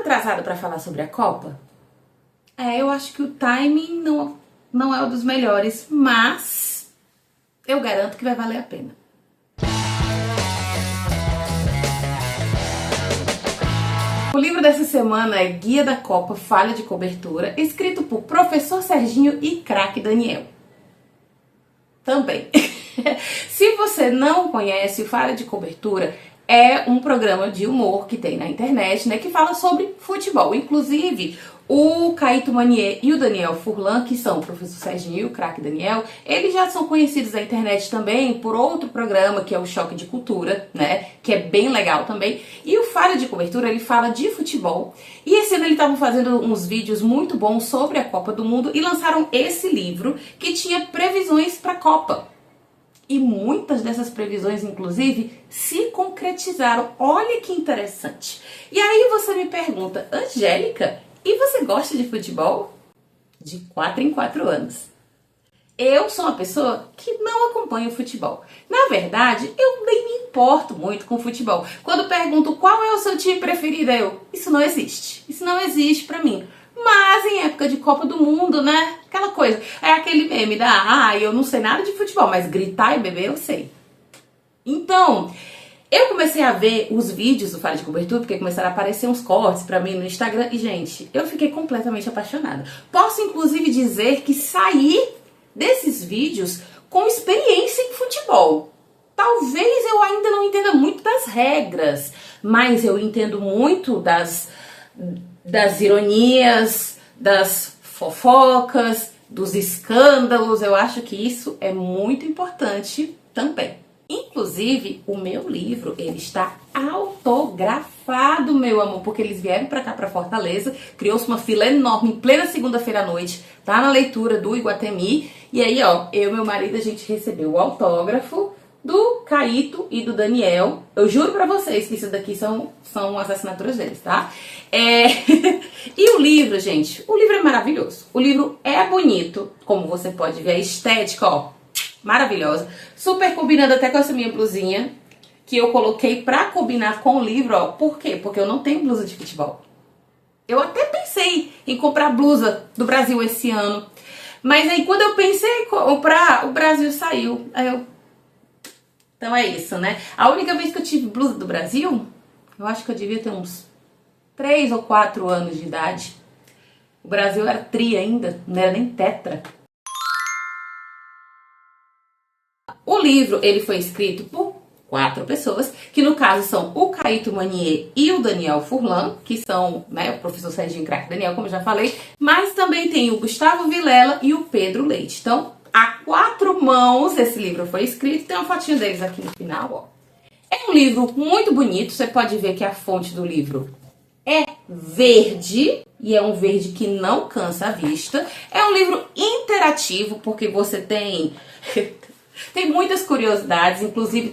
atrasado para falar sobre a Copa? Eu acho que o timing não é um dos melhores, mas eu garanto que vai valer a pena. O livro dessa semana é Guia da Copa, Falha de Cobertura, escrito por Professor Serginho e Craque Daniel. Também. Se você não conhece, o Falha de Cobertura é um programa de humor que tem na internet, né, que fala sobre futebol. Inclusive, o Caíto Manier e o Daniel Furlan, que são o Professor Serginho e o Craque Daniel, eles já são conhecidos na internet também por outro programa, que é o Choque de Cultura, né, que é bem legal também. E o Falha de Cobertura, ele fala de futebol. E esse ano eles estavam fazendo uns vídeos muito bons sobre a Copa do Mundo e lançaram esse livro que tinha previsões para a Copa. E muitas dessas previsões, inclusive, se concretizaram. Olha que interessante. E aí você me pergunta, Angélica, e você gosta de futebol? De 4 em 4 anos. Eu sou uma pessoa que não acompanha o futebol. Na verdade, eu nem me importo muito com futebol. Quando pergunto qual é o seu time preferido, isso não existe. Isso não existe pra mim. Mas em época de Copa do Mundo, né? Aquela coisa. É aquele meme da, eu não sei nada de futebol, mas gritar e beber eu sei. Então, eu comecei a ver os vídeos do Falha de Cobertura, porque começaram a aparecer uns cortes pra mim no Instagram. E, gente, eu fiquei completamente apaixonada. Posso, inclusive, dizer que saí desses vídeos com experiência em futebol. Talvez eu ainda não entenda muito das regras, mas eu entendo muito das ironias, das fofocas, dos escândalos. Eu acho que isso é muito importante também. Inclusive, o meu livro, ele está autografado, meu amor, porque eles vieram pra cá, pra Fortaleza, criou-se uma fila enorme em plena segunda-feira à noite, tá na leitura do Iguatemi, e aí, ó, eu e meu marido, a gente recebeu o autógrafo do Caíto e do Daniel. Eu juro pra vocês que isso daqui são as assinaturas deles, tá? E o livro, gente, o livro é maravilhoso. O livro é bonito, como você pode ver, a estética, ó, maravilhosa. Super combinando até com essa minha blusinha, que eu coloquei pra combinar com o livro, ó. Por quê? Porque eu não tenho blusa de futebol. Eu até pensei em comprar blusa do Brasil esse ano. Mas aí quando eu pensei em comprar, o Brasil saiu. Então é isso, né? A única vez que eu tive blusa do Brasil, eu acho que eu devia ter uns 3 ou 4 anos de idade. O Brasil era tri ainda, não era nem tetra. O livro, ele foi escrito por 4 pessoas, que no caso são o Caíto Manier e o Daniel Furlan, que são, né, o professor Serginho e Craque Daniel, como eu já falei, mas também tem o Gustavo Vilela e o Pedro Leite. Então, a 4 mãos esse livro foi escrito, tem uma fotinha deles aqui no final, ó. É um livro muito bonito, você pode ver que a fonte do livro é verde, e é um verde que não cansa a vista. É um livro interativo, porque você tem muitas curiosidades, inclusive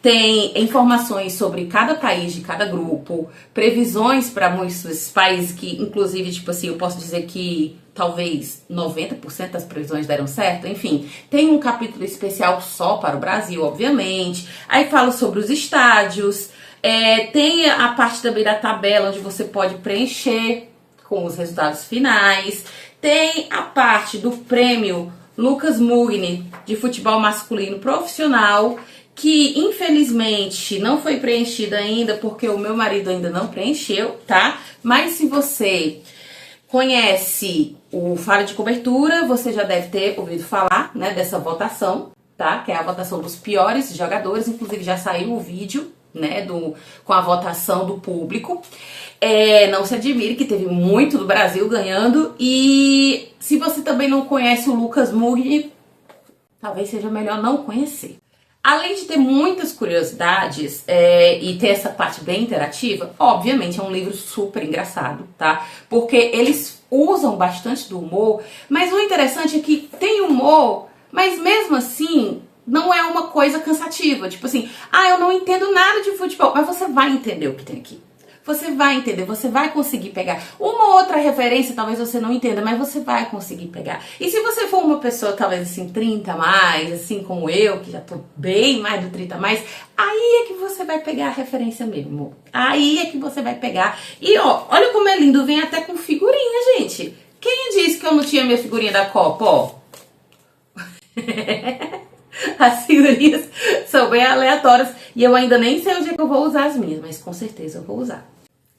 tem informações sobre cada país de cada grupo, previsões para muitos países que, inclusive, tipo assim, eu posso dizer que talvez 90% das previsões deram certo, enfim. Tem um capítulo especial só para o Brasil, obviamente. Aí fala sobre os estádios, tem a parte também da tabela onde você pode preencher com os resultados finais. Tem a parte do prêmio Lucas Mugni de futebol masculino profissional, que infelizmente não foi preenchida ainda porque o meu marido ainda não preencheu, tá? Mas se você conhece o Falha de Cobertura, você já deve ter ouvido falar, né, dessa votação, tá? Que é a votação dos piores jogadores, inclusive já saiu o vídeo, né, com a votação do público. Não se admire que teve muito do Brasil ganhando. E se você também não conhece o Lucas Mugni, talvez seja melhor não conhecer. Além de ter muitas curiosidades e ter essa parte bem interativa, obviamente é um livro super engraçado, tá? Porque eles usam bastante do humor, mas o interessante é que tem humor, mas mesmo assim não é uma coisa cansativa. Tipo assim, eu não entendo nada de futebol, mas você vai entender o que tem aqui. Você vai entender, você vai conseguir pegar. Uma outra referência talvez você não entenda, mas você vai conseguir pegar. E se você for uma pessoa talvez assim 30 a mais, assim como eu, que já tô bem mais do 30 a mais, aí é que você vai pegar a referência mesmo. Aí é que você vai pegar. E ó, olha como é lindo, vem até com figurinha, gente. Quem disse que eu não tinha minha figurinha da Copa, ó? As figurinhas são bem aleatórias e eu ainda nem sei onde é que eu vou usar as minhas, mas com certeza eu vou usar.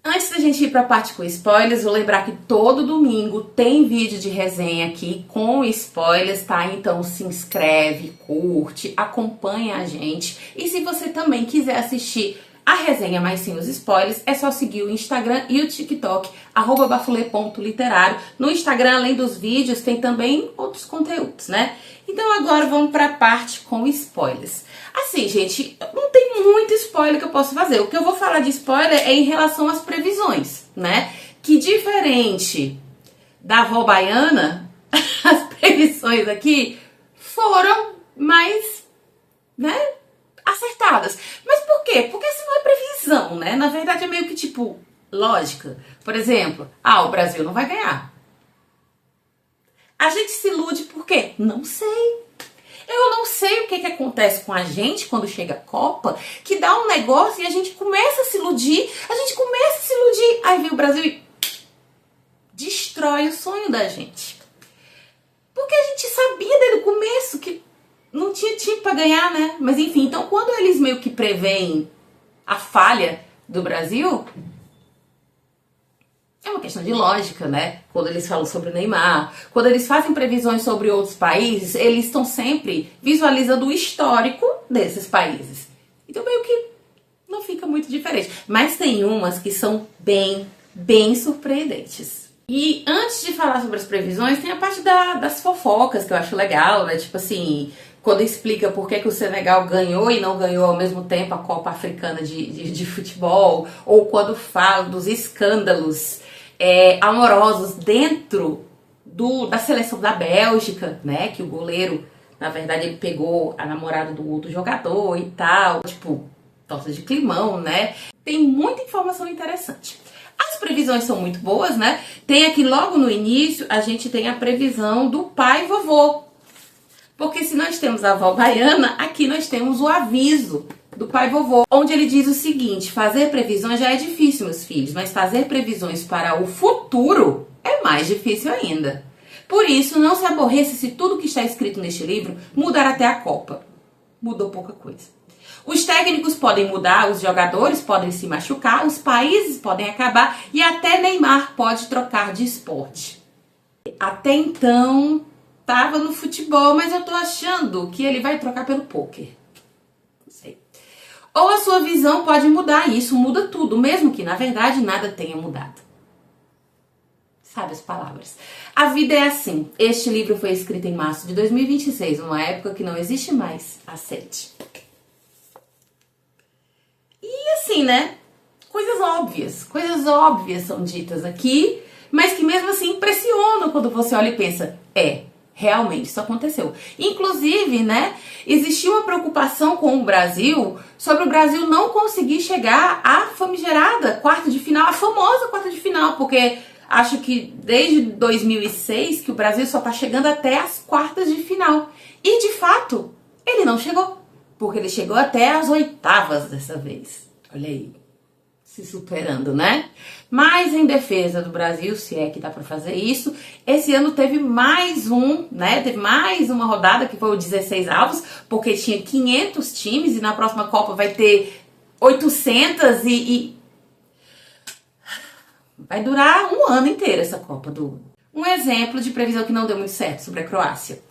Antes da gente ir para a parte com spoilers, vou lembrar que todo domingo tem vídeo de resenha aqui com spoilers, tá? Então se inscreve, curte, acompanha a gente. E se você também quiser assistir a resenha, mas sem os spoilers, é só seguir o Instagram e o TikTok, @bafulê.literário. No Instagram, além dos vídeos, tem também outros conteúdos, né? Então agora vamos para a parte com spoilers. Assim, gente, não tem muito spoiler que eu posso fazer. O que eu vou falar de spoiler é em relação às previsões, né? Que diferente da avó baiana, as previsões aqui foram mais, né, acertadas. Mas por quê? Porque isso não é previsão, né? Na verdade é meio que tipo lógica. Por exemplo, o Brasil não vai ganhar. A gente se ilude por quê? Não sei. Eu não sei o que acontece com a gente quando chega a Copa, que dá um negócio e a gente começa a se iludir, aí vem o Brasil e destrói o sonho da gente. Porque a gente sabia desde o começo que não tinha time para ganhar, né? Mas enfim, então quando eles meio que preveem a falha do Brasil, é uma questão de lógica, né? Quando eles falam sobre o Neymar, quando eles fazem previsões sobre outros países, eles estão sempre visualizando o histórico desses países. Então meio que não fica muito diferente. Mas tem umas que são bem surpreendentes. E antes de falar sobre as previsões, tem a parte das fofocas, que eu acho legal, né? Tipo assim, quando explica por que o Senegal ganhou e não ganhou ao mesmo tempo a Copa Africana de futebol, ou quando fala dos escândalos amorosos dentro da seleção da Bélgica, né? Que o goleiro, na verdade, ele pegou a namorada do outro jogador e tal. Tipo, torta de climão, né? Tem muita informação interessante. As previsões são muito boas, né? Tem aqui logo no início, a gente tem a previsão do pai e vovô. Porque se nós temos a avó baiana, aqui nós temos o aviso do pai e vovô, onde ele diz o seguinte: fazer previsões já é difícil, meus filhos, mas fazer previsões para o futuro é mais difícil ainda. Por isso, não se aborreça se tudo que está escrito neste livro mudar até a Copa. Mudou pouca coisa. Os técnicos podem mudar, os jogadores podem se machucar, os países podem acabar e até Neymar pode trocar de esporte. Até então, tava no futebol, mas eu tô achando que ele vai trocar pelo pôquer. Não sei. Ou a sua visão pode mudar, e isso muda tudo, mesmo que na verdade nada tenha mudado. Sabe as palavras. A vida é assim. Este livro foi escrito em março de 2026, numa época que não existe mais a sede. E assim, né? Coisas óbvias são ditas aqui, mas que mesmo assim impressionam quando você olha e pensa, realmente isso aconteceu. Inclusive, né, existia uma preocupação com o Brasil sobre o Brasil não conseguir chegar à famigerada quarta de final, a famosa quarta de final, porque acho que desde 2006 que o Brasil só tá chegando até as quartas de final. E de fato, ele não chegou, porque ele chegou até as oitavas dessa vez. Olha aí, se superando, né? Mas em defesa do Brasil, se é que dá pra fazer isso, esse ano teve mais teve mais uma rodada que foi o 16 avos, porque tinha 500 times e na próxima Copa vai ter 800 e vai durar um ano inteiro essa Copa do Mundo. Um exemplo de previsão que não deu muito certo sobre a Croácia.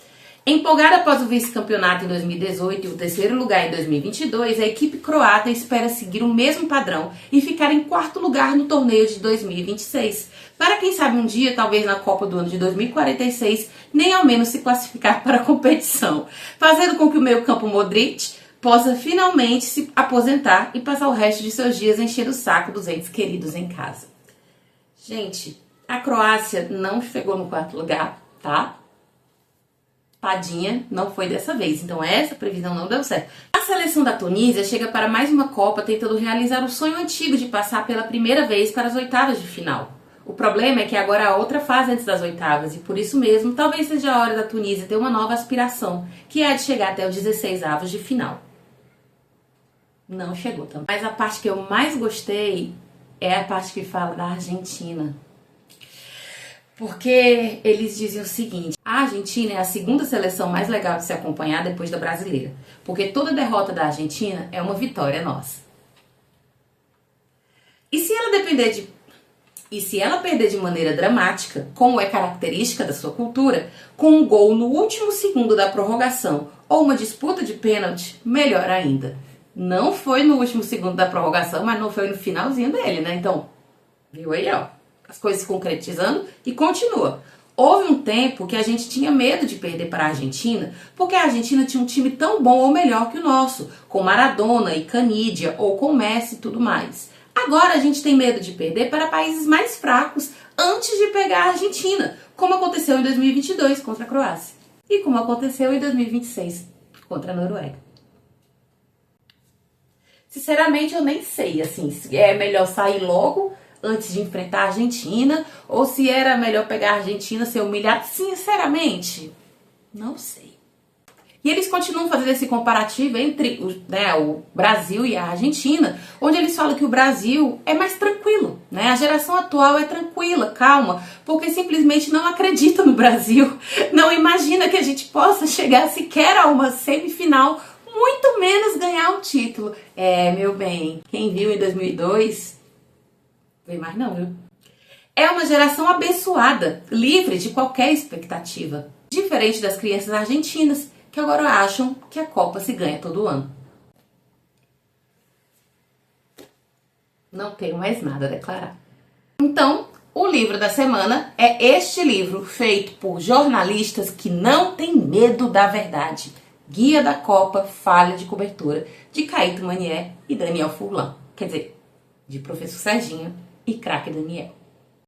Empolgada após o vice-campeonato em 2018 e o terceiro lugar em 2022, a equipe croata espera seguir o mesmo padrão e ficar em quarto lugar no torneio de 2026. Para quem sabe um dia, talvez na Copa do ano de 2046, nem ao menos se classificar para a competição, fazendo com que o meio-campo Modric possa finalmente se aposentar e passar o resto de seus dias enchendo o saco dos entes queridos em casa. Gente, a Croácia não chegou no quarto lugar, tá? Tadinha, não foi dessa vez. Então essa previsão não deu certo. A seleção da Tunísia chega para mais uma Copa tentando realizar o sonho antigo de passar pela primeira vez para as oitavas de final. O problema é que agora há outra fase antes das oitavas e por isso mesmo talvez seja a hora da Tunísia ter uma nova aspiração, que é a de chegar até os 16avos de final. Não chegou também. Mas a parte que eu mais gostei é a parte que fala da Argentina. Porque eles dizem o seguinte: a Argentina é a segunda seleção mais legal de se acompanhar depois da brasileira. Porque toda derrota da Argentina é uma vitória nossa. E se ela perder de maneira dramática, como é característica da sua cultura, com um gol no último segundo da prorrogação ou uma disputa de pênalti, melhor ainda. Não foi no último segundo da prorrogação, mas não foi no finalzinho dele, né? Então, viu aí, ó, as coisas se concretizando e continua. Houve um tempo que a gente tinha medo de perder para a Argentina, porque a Argentina tinha um time tão bom ou melhor que o nosso, com Maradona e Canidia, ou com Messi e tudo mais. Agora a gente tem medo de perder para países mais fracos antes de pegar a Argentina, como aconteceu em 2022 contra a Croácia e como aconteceu em 2026 contra a Noruega. Sinceramente, eu nem sei, assim, se é melhor sair logo antes de enfrentar a Argentina ou se era melhor pegar a Argentina, ser humilhado. Sinceramente, não sei. E eles continuam fazendo esse comparativo entre o Brasil e a Argentina, onde eles falam que o Brasil é mais tranquilo, né? A geração atual é tranquila, calma, porque simplesmente não acredita no Brasil, não imagina que a gente possa chegar sequer a uma semifinal, muito menos ganhar um título. É, meu bem, quem viu em 2002, vem mais não, viu? É uma geração abençoada, livre de qualquer expectativa, diferente das crianças argentinas, que agora acham que a Copa se ganha todo ano. Não tenho mais nada a declarar. Então, o livro da semana é este livro, feito por jornalistas que não têm medo da verdade. Guia da Copa, Falha de Cobertura, de Caíto Manier e Daniel Furlan. Quer dizer, de Professor Serginho e Craque Daniel.